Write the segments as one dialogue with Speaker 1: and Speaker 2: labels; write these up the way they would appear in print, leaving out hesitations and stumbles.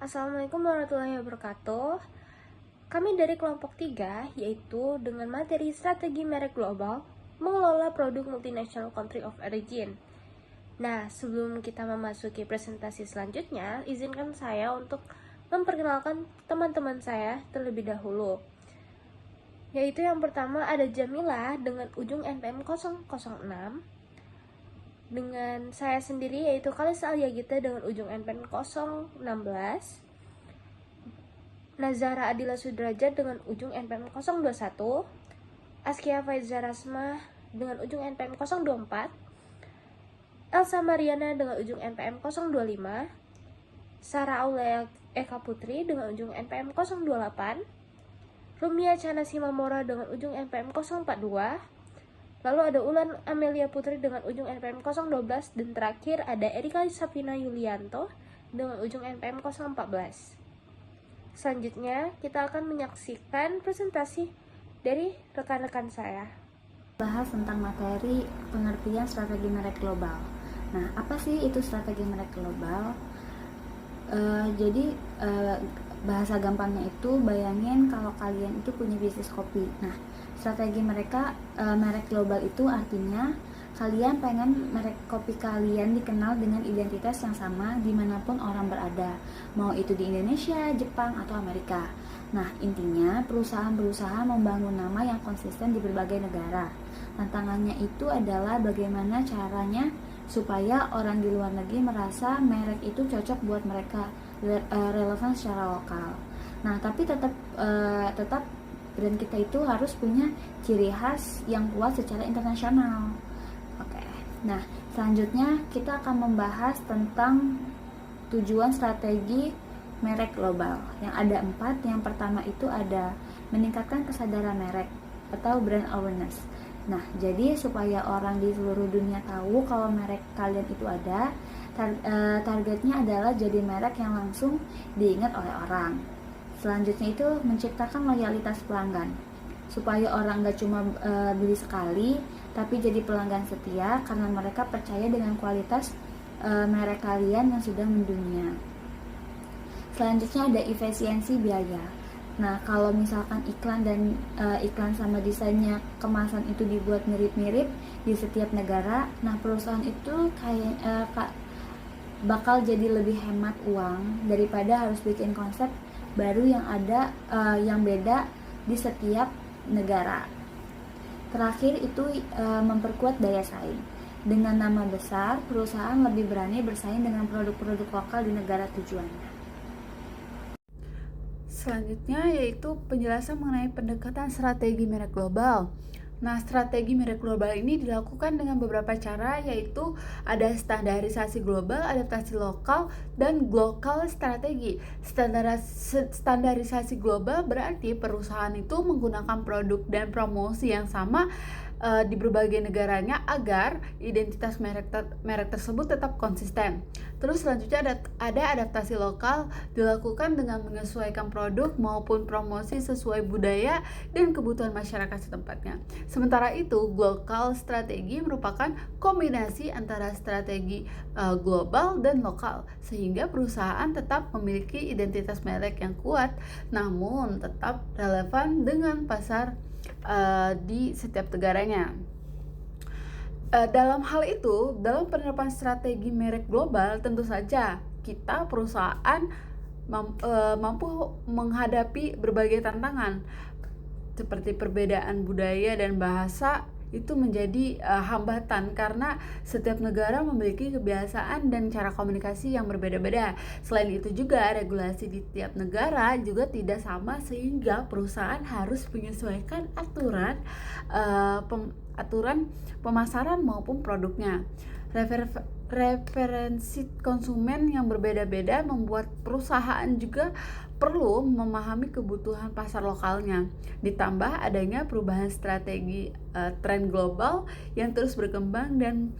Speaker 1: Assalamualaikum warahmatullahi wabarakatuh. Kami dari kelompok 3, yaitu dengan materi strategi merek global, mengelola produk multinational country of origin. Nah, sebelum kita memasuki presentasi selanjutnya, izinkan saya untuk memperkenalkan teman-teman saya terlebih dahulu. Yaitu yang pertama ada Jamila dengan ujung NPM 006, dengan saya sendiri yaitu Kalisa Alyagita dengan ujung NPM 016, Nazara Adila Sudrajat dengan ujung NPM 021, Askia Faiza Rasma dengan ujung NPM 024, Elsa Mariana dengan ujung NPM 025, Sarah Aulia Eka Putri dengan ujung NPM 028, Rumia Chana Simamora dengan ujung NPM 042, lalu ada Ulan Amelia Putri dengan ujung NPM 012, dan terakhir ada Erika Sapina Yulianto dengan ujung NPM 014. Selanjutnya, kita akan menyaksikan presentasi dari rekan-rekan saya.
Speaker 2: Bahas tentang materi pengertian strategi merek global. Nah, apa sih itu strategi merek global? Jadi bahasa gampangnya itu bayangin kalau kalian itu punya bisnis kopi. Nah, strategi merek global itu artinya kalian pengen merek kopi kalian dikenal dengan identitas yang sama dimanapun orang berada, mau itu di Indonesia, Jepang, atau Amerika. Nah, intinya perusahaan berusaha membangun nama yang konsisten di berbagai negara. Tantangannya itu adalah bagaimana caranya supaya orang di luar negeri merasa merek itu cocok buat mereka, relevan secara lokal. Nah, tapi tetap brand kita itu harus punya ciri khas yang kuat secara internasional. Oke. Nah, selanjutnya kita akan membahas tentang tujuan strategi merek global yang ada 4. Yang pertama itu ada meningkatkan kesadaran merek atau brand awareness. Nah, jadi supaya orang di seluruh dunia tahu kalau merek kalian itu ada, targetnya adalah jadi merek yang langsung diingat oleh orang. Selanjutnya itu menciptakan loyalitas pelanggan, supaya orang gak cuma beli sekali, tapi jadi pelanggan setia karena mereka percaya dengan kualitas merek kalian yang sudah mendunia. Selanjutnya ada efisiensi biaya. Nah, kalau misalkan iklan sama desainnya kemasan itu dibuat mirip-mirip di setiap negara, nah perusahaan itu bakal jadi lebih hemat uang daripada harus bikin konsep baru yang beda di setiap negara. Terakhir itu memperkuat daya saing. Dengan nama besar, perusahaan lebih berani bersaing dengan produk-produk lokal di negara tujuannya.
Speaker 3: Selanjutnya yaitu penjelasan mengenai pendekatan strategi merek global. Nah, strategi merek global ini dilakukan dengan beberapa cara, yaitu ada standarisasi global, adaptasi lokal, dan global strategi. Standarisasi global berarti perusahaan itu menggunakan produk dan promosi yang sama di berbagai negaranya agar identitas merek tersebut tetap konsisten. Terus selanjutnya ada adaptasi lokal, dilakukan dengan menyesuaikan produk maupun promosi sesuai budaya dan kebutuhan masyarakat setempatnya. Sementara itu, global strategi merupakan kombinasi antara strategi global dan lokal, sehingga perusahaan tetap memiliki identitas merek yang kuat namun tetap relevan dengan pasar di setiap negaranya. Dalam hal itu, dalam penerapan strategi merek global, tentu saja kita perusahaan mampu menghadapi berbagai tantangan seperti perbedaan budaya dan bahasa itu menjadi hambatan karena setiap negara memiliki kebiasaan dan cara komunikasi yang berbeda-beda. Selain itu juga regulasi di tiap negara juga tidak sama sehingga perusahaan harus menyesuaikan aturan pemasaran maupun produknya. Referensi konsumen yang berbeda-beda membuat perusahaan juga perlu memahami kebutuhan pasar lokalnya. Ditambah adanya perubahan strategi tren global yang terus berkembang dan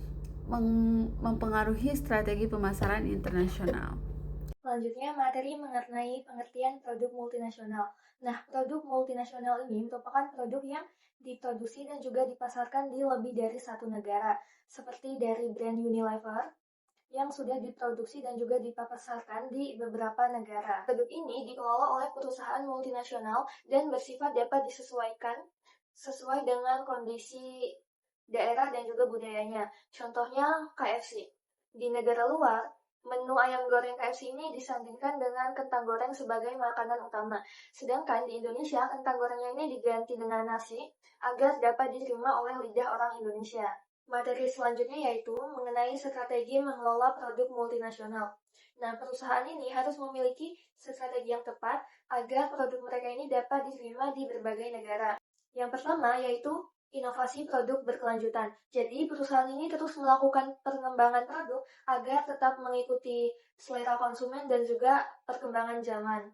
Speaker 3: mempengaruhi strategi pemasaran internasional.
Speaker 1: Selanjutnya, materi mengenai pengertian produk multinasional. Nah, produk multinasional ini merupakan produk yang diproduksi dan juga dipasarkan di lebih dari satu negara, seperti dari brand Unilever,
Speaker 4: yang sudah diproduksi dan juga dipasarkan di beberapa negara. Produk ini dikelola oleh perusahaan multinasional dan bersifat dapat disesuaikan sesuai dengan kondisi daerah dan juga budayanya. Contohnya KFC. Di negara luar, menu ayam goreng KFC ini disandingkan dengan kentang goreng sebagai makanan utama. Sedangkan di Indonesia, kentang gorengnya ini diganti dengan nasi agar dapat diterima oleh lidah orang Indonesia. Materi selanjutnya yaitu mengenai strategi mengelola produk multinasional. Nah, perusahaan ini harus memiliki strategi yang tepat agar produk mereka ini dapat diterima di berbagai negara. Yang pertama yaitu inovasi produk berkelanjutan. Jadi, perusahaan ini terus melakukan pengembangan produk agar tetap mengikuti selera konsumen dan juga perkembangan zaman.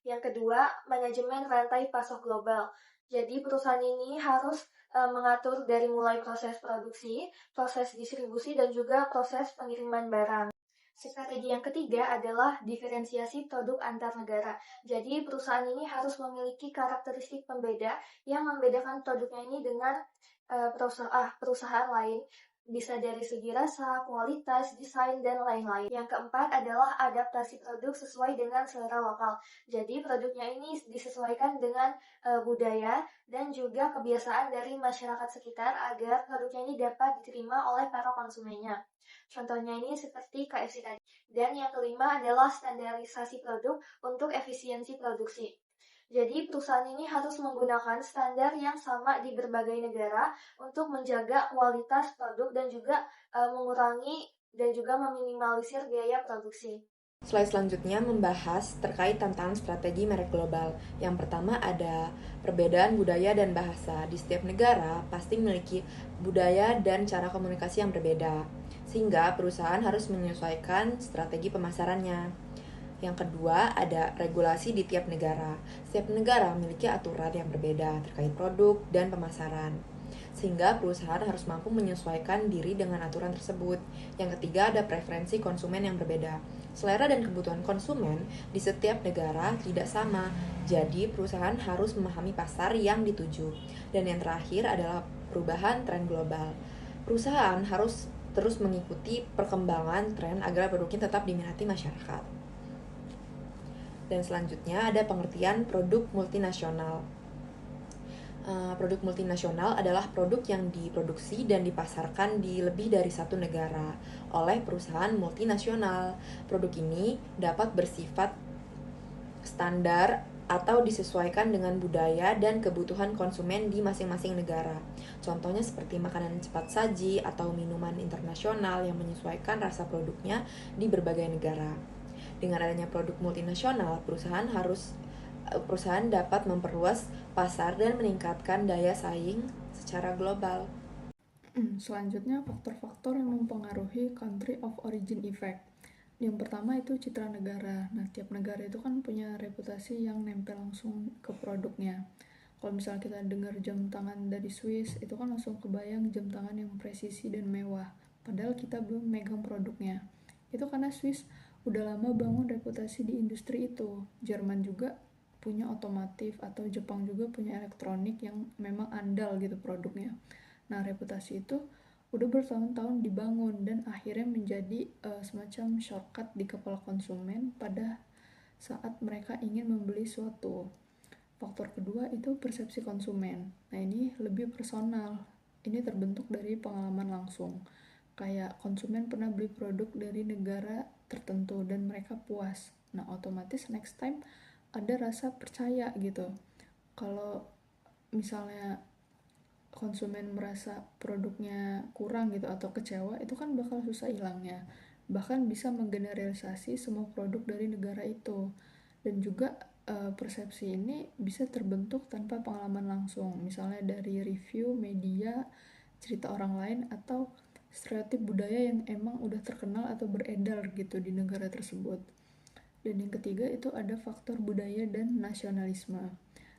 Speaker 4: Yang kedua, manajemen rantai pasok global. Jadi, perusahaan ini harus mengatur dari mulai proses produksi, proses distribusi, dan juga proses pengiriman barang. Strategi yang ketiga adalah diferensiasi produk antar negara. Jadi, perusahaan ini harus memiliki karakteristik pembeda yang membedakan produknya ini dengan perusahaan lain. Bisa dari segi rasa, kualitas, desain, dan lain-lain. Yang keempat adalah adaptasi produk sesuai dengan selera lokal. Jadi, produknya ini disesuaikan dengan budaya dan juga kebiasaan dari masyarakat sekitar agar produknya ini dapat diterima oleh para konsumennya. Contohnya ini seperti KFC tadi. Dan yang kelima adalah standarisasi produk untuk efisiensi produksi. Jadi perusahaan ini harus menggunakan standar yang sama di berbagai negara untuk menjaga kualitas produk dan juga mengurangi dan juga meminimalisir biaya produksi.
Speaker 5: Slide selanjutnya membahas terkait tantangan strategi merek global. Yang pertama ada perbedaan budaya dan bahasa. Di setiap negara pasti memiliki budaya dan cara komunikasi yang berbeda, sehingga perusahaan harus menyesuaikan strategi pemasarannya. Yang kedua, ada regulasi di tiap negara. Setiap negara memiliki aturan yang berbeda terkait produk dan pemasaran, sehingga perusahaan harus mampu menyesuaikan diri dengan aturan tersebut. Yang ketiga, ada preferensi konsumen yang berbeda. Selera dan kebutuhan konsumen di setiap negara tidak sama, jadi perusahaan harus memahami pasar yang dituju. Dan yang terakhir adalah perubahan tren global. Perusahaan harus terus mengikuti perkembangan tren agar produknya tetap diminati masyarakat. Dan selanjutnya ada pengertian produk multinasional. Produk multinasional adalah produk yang diproduksi dan dipasarkan di lebih dari satu negara oleh perusahaan multinasional. Produk ini dapat bersifat standar atau disesuaikan dengan budaya dan kebutuhan konsumen di masing-masing negara. Contohnya seperti makanan cepat saji atau minuman internasional yang menyesuaikan rasa produknya di berbagai negara. Dengan adanya produk multinasional, perusahaan dapat memperluas pasar dan meningkatkan daya saing secara global.
Speaker 6: Selanjutnya, faktor-faktor yang mempengaruhi country of origin effect. Yang pertama itu citra negara. Nah, tiap negara itu kan punya reputasi yang nempel langsung ke produknya. Kalau misalnya kita dengar jam tangan dari Swiss, itu kan langsung kebayang jam tangan yang presisi dan mewah. Padahal kita belum megang produknya. Itu karena Swiss udah lama bangun reputasi di industri itu. Jerman juga punya otomotif, atau Jepang juga punya elektronik yang memang andal gitu produknya. Nah, reputasi itu udah bertahun-tahun dibangun dan akhirnya menjadi semacam shortcut di kepala konsumen pada saat mereka ingin membeli suatu. Faktor kedua itu persepsi konsumen. Nah, ini lebih personal. Ini terbentuk dari pengalaman langsung. Kayak konsumen pernah beli produk dari negara tertentu dan mereka puas. Nah, otomatis next time ada rasa percaya gitu. Kalau misalnya konsumen merasa produknya kurang gitu atau kecewa, itu kan bakal susah hilangnya. Bahkan bisa menggeneralisasi semua produk dari negara itu. Dan juga persepsi ini bisa terbentuk tanpa pengalaman langsung. Misalnya dari review, media, cerita orang lain, atau stereotip budaya yang emang udah terkenal atau beredar gitu di negara tersebut. Dan yang ketiga itu ada faktor budaya dan nasionalisme.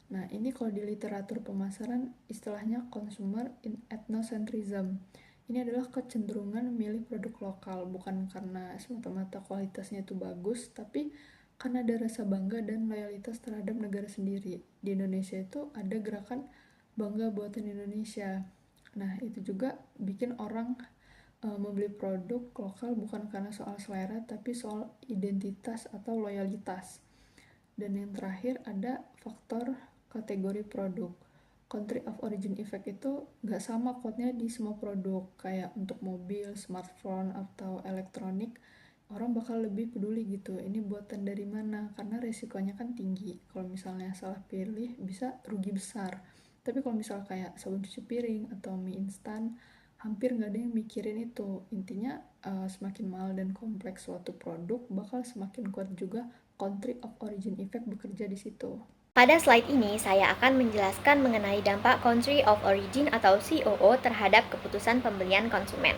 Speaker 6: Nah, ini kalau di literatur pemasaran istilahnya consumer ethnocentrism. Ini adalah kecenderungan memilih produk lokal, bukan karena semata-mata kualitasnya itu bagus, tapi karena ada rasa bangga dan loyalitas terhadap negara sendiri. Di Indonesia itu ada gerakan bangga buatan Indonesia. Nah, itu juga bikin orang membeli produk lokal bukan karena soal selera, tapi soal identitas atau loyalitas. Dan yang terakhir ada faktor kategori produk. Country of origin effect itu nggak sama quote-nya di semua produk. Kayak untuk mobil, smartphone, atau elektronik, orang bakal lebih peduli gitu, ini buatan dari mana, karena resikonya kan tinggi. Kalau misalnya salah pilih bisa rugi besar. Tapi kalau misalnya kayak sabun cuci piring atau mie instan, hampir nggak ada yang mikirin itu. Intinya semakin mahal dan kompleks suatu produk, bakal semakin kuat juga country of origin effect bekerja di situ.
Speaker 7: Pada slide ini, saya akan menjelaskan mengenai dampak Country of Origin atau COO terhadap keputusan pembelian konsumen.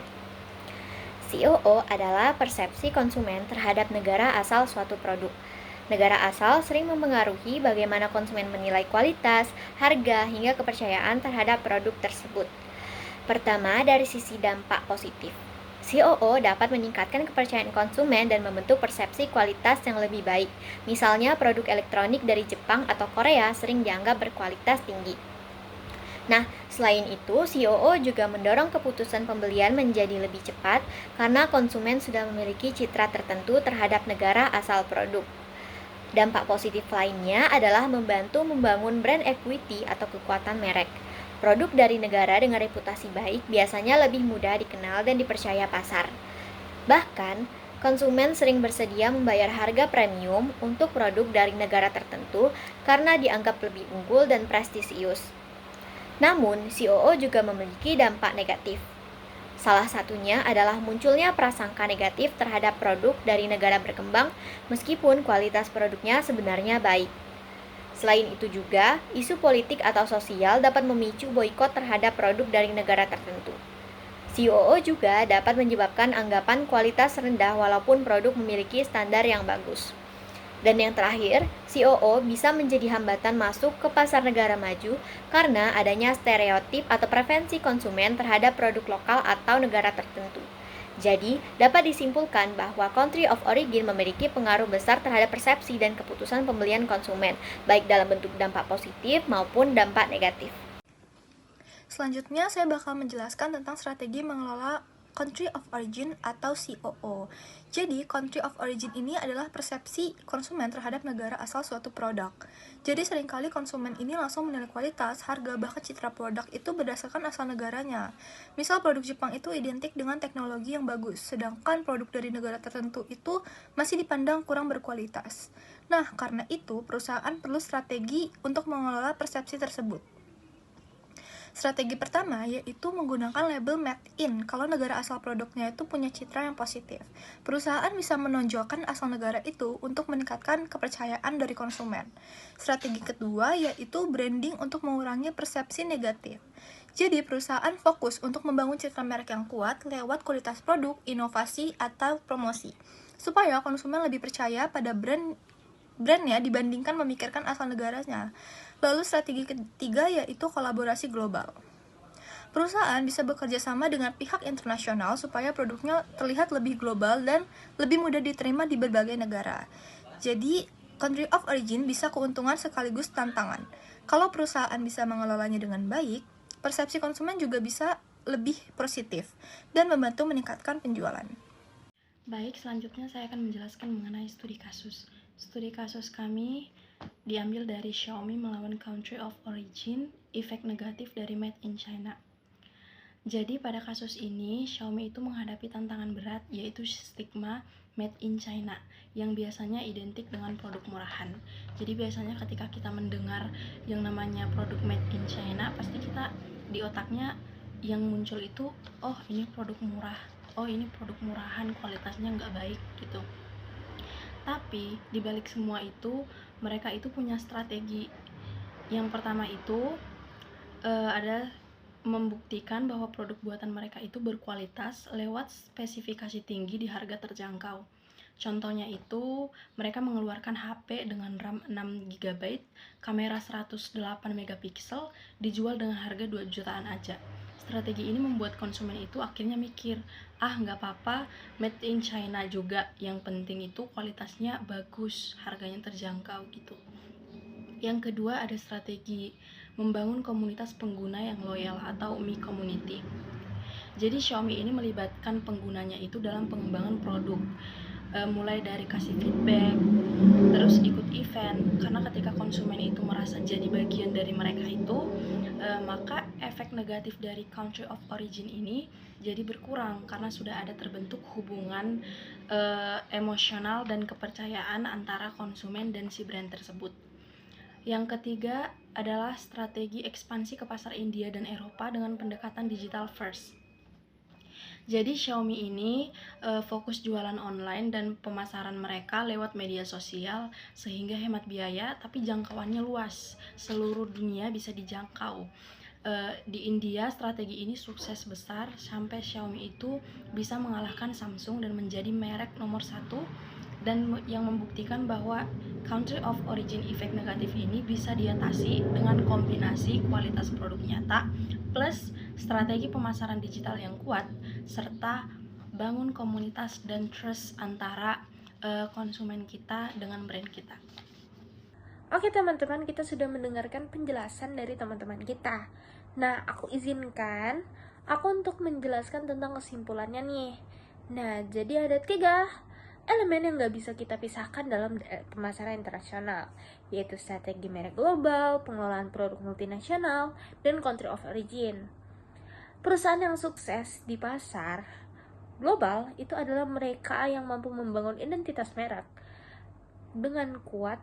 Speaker 7: COO adalah persepsi konsumen terhadap negara asal suatu produk. Negara asal sering mempengaruhi bagaimana konsumen menilai kualitas, harga, hingga kepercayaan terhadap produk tersebut. Pertama, dari sisi dampak positif. COO dapat meningkatkan kepercayaan konsumen dan membentuk persepsi kualitas yang lebih baik. Misalnya, produk elektronik dari Jepang atau Korea sering dianggap berkualitas tinggi. Nah, selain itu, COO juga mendorong keputusan pembelian menjadi lebih cepat karena konsumen sudah memiliki citra tertentu terhadap negara asal produk. Dampak positif lainnya adalah membantu membangun brand equity atau kekuatan merek. Produk dari negara dengan reputasi baik biasanya lebih mudah dikenal dan dipercaya pasar. Bahkan, konsumen sering bersedia membayar harga premium untuk produk dari negara tertentu karena dianggap lebih unggul dan prestisius. Namun, COO juga memiliki dampak negatif. Salah satunya adalah munculnya prasangka negatif terhadap produk dari negara berkembang meskipun kualitas produknya sebenarnya baik. Selain itu juga, isu politik atau sosial dapat memicu boikot terhadap produk dari negara tertentu. COO juga dapat menyebabkan anggapan kualitas rendah walaupun produk memiliki standar yang bagus. Dan yang terakhir, COO bisa menjadi hambatan masuk ke pasar negara maju karena adanya stereotip atau preferensi konsumen terhadap produk lokal atau negara tertentu. Jadi, dapat disimpulkan bahwa country of origin memiliki pengaruh besar terhadap persepsi dan keputusan pembelian konsumen, baik dalam bentuk dampak positif maupun dampak negatif.
Speaker 4: Selanjutnya, saya bakal menjelaskan tentang strategi mengelola country of origin atau COO. Jadi, country of origin ini adalah persepsi konsumen terhadap negara asal suatu produk. Jadi, seringkali konsumen ini langsung menilai kualitas, harga, bahkan citra produk itu berdasarkan asal negaranya. Misal, produk Jepang itu identik dengan teknologi yang bagus, sedangkan produk dari negara tertentu itu masih dipandang kurang berkualitas. Nah, karena itu, perusahaan perlu strategi untuk mengelola persepsi tersebut. Strategi pertama yaitu menggunakan label made in kalau negara asal produknya itu punya citra yang positif. Perusahaan bisa menonjolkan asal negara itu untuk meningkatkan kepercayaan dari konsumen. Strategi kedua yaitu branding untuk mengurangi persepsi negatif. Jadi perusahaan fokus untuk membangun citra merek yang kuat lewat kualitas produk, inovasi, atau promosi, supaya konsumen lebih percaya pada brandnya dibandingkan memikirkan asal negaranya. Lalu strategi ketiga yaitu kolaborasi global. Perusahaan bisa bekerja sama dengan pihak internasional supaya produknya terlihat lebih global dan lebih mudah diterima di berbagai negara. Jadi, country of origin bisa keuntungan sekaligus tantangan. Kalau perusahaan bisa mengelolanya dengan baik, persepsi konsumen juga bisa lebih positif dan membantu meningkatkan penjualan.
Speaker 8: Baik, selanjutnya saya akan menjelaskan mengenai studi kasus. Studi kasus kami diambil dari Xiaomi melawan country of origin, efek negatif dari made in China. Jadi pada kasus ini, Xiaomi itu menghadapi tantangan berat, yaitu stigma made in China, yang biasanya identik dengan produk murahan. Jadi biasanya ketika kita mendengar yang namanya produk made in China, pasti kita di otaknya yang muncul itu, oh ini produk murah, oh ini produk murahan, kualitasnya nggak baik gitu. Tapi dibalik semua itu, mereka itu punya strategi. Yang pertama itu ada membuktikan bahwa produk buatan mereka itu berkualitas lewat spesifikasi tinggi di harga terjangkau. Contohnya itu, mereka mengeluarkan HP dengan RAM 6GB, kamera 108 megapiksel, dijual dengan harga 2 jutaan aja. Strategi ini membuat konsumen itu akhirnya mikir, nggak apa-apa, made in China juga, yang penting itu kualitasnya bagus, harganya terjangkau gitu. Yang kedua ada strategi membangun komunitas pengguna yang loyal atau Mi Community. Jadi Xiaomi ini melibatkan penggunanya itu dalam pengembangan produk, mulai dari kasih feedback, terus ikut event, karena ketika konsumen itu merasa jadi bagian dari mereka itu, maka efek negatif dari country of origin ini jadi berkurang karena sudah ada terbentuk hubungan emosional dan kepercayaan antara konsumen dan si brand tersebut. Yang ketiga adalah strategi ekspansi ke pasar India dan Eropa dengan pendekatan digital first. Jadi Xiaomi ini fokus jualan online dan pemasaran mereka lewat media sosial sehingga hemat biaya tapi jangkauannya luas, seluruh dunia bisa dijangkau. Di India strategi ini sukses besar sampai Xiaomi itu bisa mengalahkan Samsung dan menjadi merek nomor 1, dan yang membuktikan bahwa country of origin effect negatif ini bisa diatasi dengan kombinasi kualitas produk nyata plus strategi pemasaran digital yang kuat serta bangun komunitas dan trust antara konsumen kita dengan brand kita.
Speaker 1: Oke teman-teman, kita sudah mendengarkan penjelasan dari teman-teman kita. Nah, aku izinkan aku untuk menjelaskan tentang kesimpulannya nih. Nah, jadi ada 3 elemen yang gak bisa kita pisahkan dalam pemasaran internasional, yaitu strategi merek global, pengelolaan produk multinasional, dan country of origin. Perusahaan yang sukses di pasar global itu adalah mereka yang mampu membangun identitas merek dengan kuat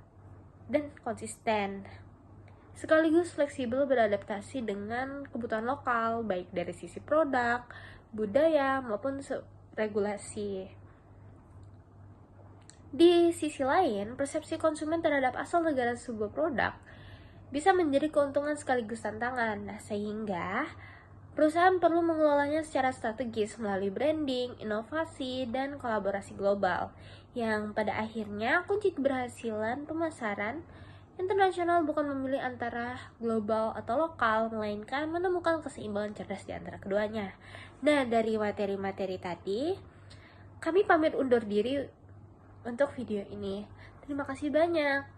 Speaker 1: dan konsisten, sekaligus fleksibel beradaptasi dengan kebutuhan lokal, baik dari sisi produk, budaya, maupun regulasi. Di sisi lain, persepsi konsumen terhadap asal negara sebuah produk bisa menjadi keuntungan sekaligus tantangan. Nah, sehingga perusahaan perlu mengelolanya secara strategis melalui branding, inovasi, dan kolaborasi global, yang pada akhirnya kunci keberhasilan pemasaran internasional bukan memilih antara global atau lokal, melainkan menemukan keseimbangan cerdas di antara keduanya. Nah, dari materi-materi tadi, kami pamit undur diri untuk video ini. Terima kasih banyak.